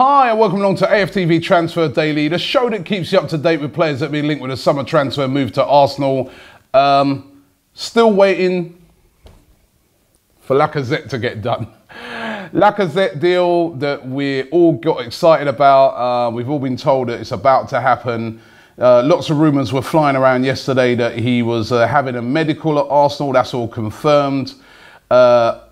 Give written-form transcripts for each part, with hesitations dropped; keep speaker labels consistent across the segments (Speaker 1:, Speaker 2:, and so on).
Speaker 1: Hi and welcome along to AFTV Transfer Daily, the show that keeps you up to date with players that have been linked with a summer transfer move to Arsenal. Still waiting for Lacazette to get done. Lacazette deal that we all got excited about. We've all been told that it's about to happen. Lots of rumours were flying around yesterday that he was having a medical at Arsenal. That's all confirmed.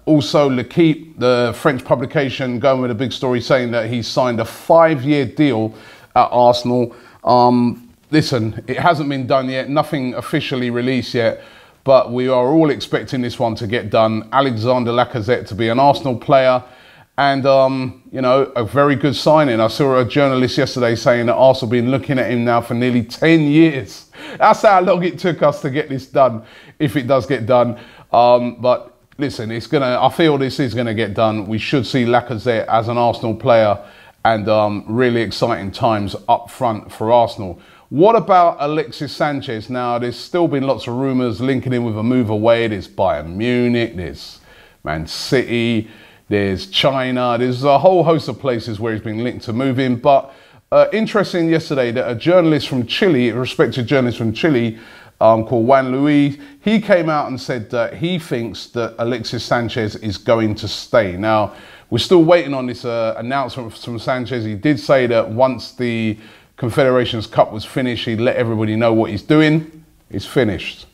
Speaker 1: Also, L'Equipe, the French publication, going with a big story saying that he's signed a 5-year deal at Arsenal. Listen, it hasn't been done yet, nothing officially released yet, but we are all expecting this one to get done. Alexander Lacazette to be an Arsenal player and, you know, a very good signing. I saw a journalist yesterday saying that Arsenal have been looking at him now for nearly 10 years. That's how long it took us to get this done, if it does get done. But listen, I feel this is gonna get done. We should see Lacazette as an Arsenal player and really exciting times up front for Arsenal. What about Alexis Sanchez? Now, there's still been lots of rumours linking him with a move away. There's Bayern Munich, there's Man City, there's China. There's a whole host of places where he's been linked to moving. But interesting yesterday that a journalist from Chile, a respected journalist from Chile, called Juan Luis, he came out and said that he thinks that Alexis Sanchez is going to stay. Now, we're still waiting on this announcement from Sanchez. He did say that once the Confederations Cup was finished, he'd let everybody know what he's doing. It's finished.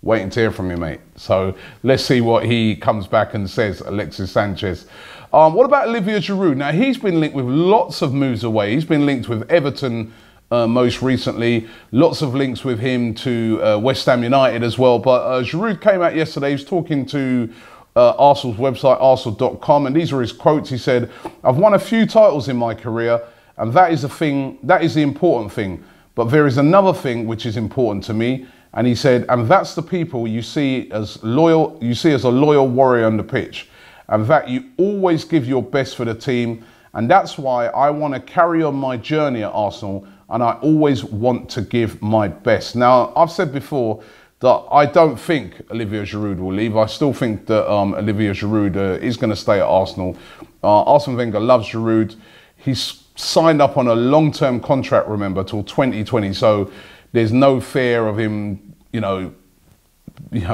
Speaker 1: Waiting to hear from you, mate. So let's see what he comes back and says, Alexis Sanchez. What about Olivier Giroud? Now, he's been linked with lots of moves away. He's been linked with Everton most recently. Lots of links with him to West Ham United as well. But Giroud came out yesterday. He was talking to Arsenal's website, arsenal.com, and these are his quotes. He said, "I've won a few titles in my career, and that is the important thing. But there is another thing which is important to me." And he said, "And that's the people you see as a loyal warrior on the pitch, and that you always give your best for the team. And that's why I want to carry on my journey at Arsenal, and I always want to give my best." Now, I've said before that I don't think Olivier Giroud will leave. I still think that Olivier Giroud is going to stay at Arsenal. Arsene Wenger loves Giroud. He's signed up on a long-term contract, remember, till 2020. So there's no fear of him, you know,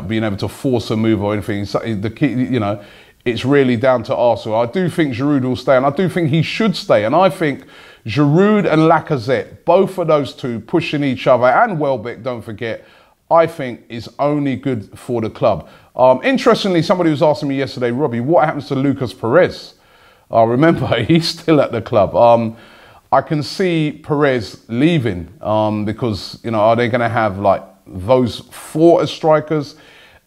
Speaker 1: being able to force a move or anything. The key, you know, it's really down to Arsenal. I do think Giroud will stay, and I do think he should stay. And I think Giroud and Lacazette, both of those two pushing each other, and Welbeck, don't forget, I think is only good for the club. Interestingly, somebody was asking me yesterday, Robbie, what happens to Lucas Perez? Remember, he's still at the club. I can see Perez leaving because, you know, are they going to have like those 4 as strikers?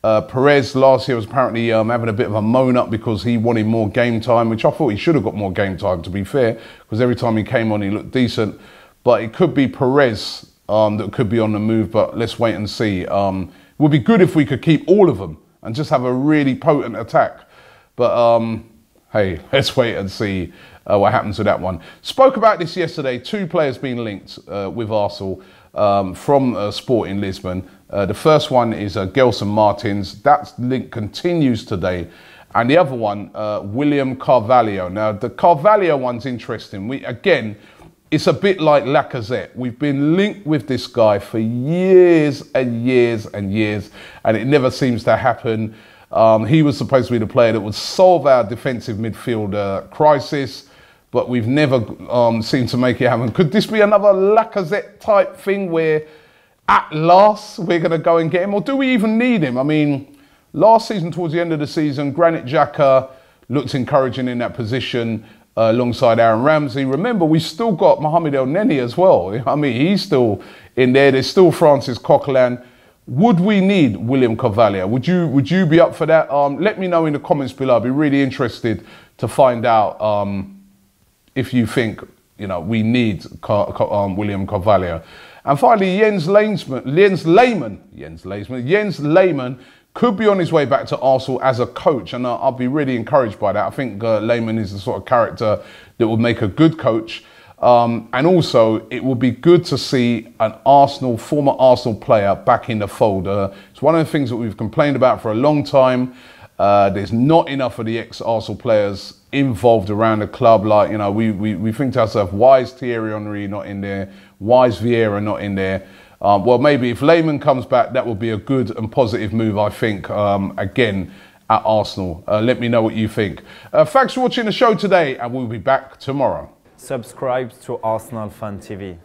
Speaker 1: Perez last year was apparently having a bit of a moan up because he wanted more game time, which I thought he should have got more game time, to be fair, because every time he came on, he looked decent. But it could be Perez that could be on the move, but let's wait and see. It would be good if we could keep all of them and just have a really potent attack. But hey, let's wait and see what happens with that one. Spoke about this yesterday. 2 players being linked with Arsenal from Sporting Lisbon. The first one is Gelson Martins. That link continues today. And the other one, William Carvalho. Now, the Carvalho one's interesting. Again, it's a bit like Lacazette. We've been linked with this guy for years and years and years, and it never seems to happen. He was supposed to be the player that would solve our defensive midfield crisis, but we've never seemed to make it happen. Could this be another Lacazette type thing where at last we're going to go and get him? Or do we even need him? I mean, last season, towards the end of the season, Granit Xhaka looked encouraging in that position alongside Aaron Ramsey. Remember, we still got Mohamed El Neni as well. I mean, he's still in there. There's still Francis Coquelin. Would we need William Carvalho? Would you be up for that? Let me know in the comments below. I'd be really interested to find out if you think, you know, we need William Carvalho. And finally, Jens Lehmann could be on his way back to Arsenal as a coach, and I'll be really encouraged by that. I think Lehmann is the sort of character that would make a good coach. And also, it would be good to see an former Arsenal player back in the fold. It's one of the things that we've complained about for a long time. There's not enough of the ex-Arsenal players involved around the club. Like, you know, we think to ourselves, why is Thierry Henry not in there? Why is Vieira not in there? Well, maybe if Lehmann comes back, that would be a good and positive move, I think, again, at Arsenal. Let me know what you think. Thanks for watching the show today, and we'll be back tomorrow.
Speaker 2: Subscribe to ArsenalFanTV.